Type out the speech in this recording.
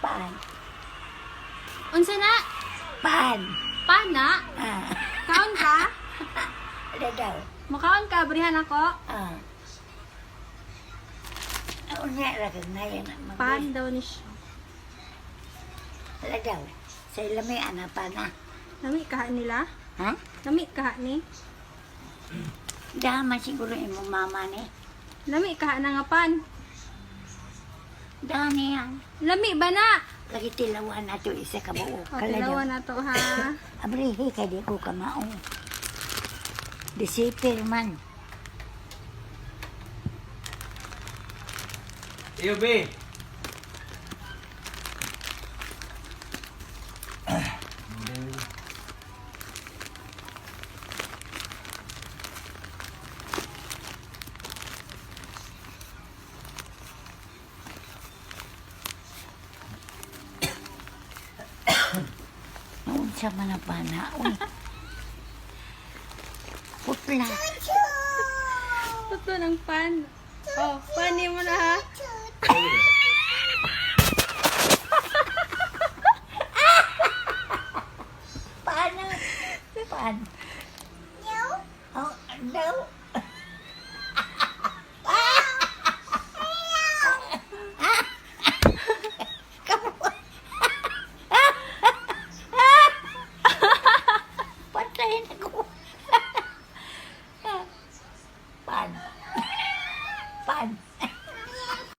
Paan. Unsa na? Paan. Pana? Ah. Kaon ka? Ada daw. Makaon ka, barihan ako. Ah. Unya ra kag nayan. Pan daw ni siya. Ada daw. Sa ilami ana pa na. Lami ka nila? Ha? Lami ka ni? Dama siguro imong mama ni. Lami ka na nga pan. Dani yan. Lami ba na? Lagi tilawan na to isa ka buo. O, tilawan na to ha. Abrihe ka di ko kamaong. Disipir man. Iyo, be. Naunsa man na pa na. Uy. Putla. Toto ng pan. Oh, pani mo na ha. Paano? Paan? Oh, daw.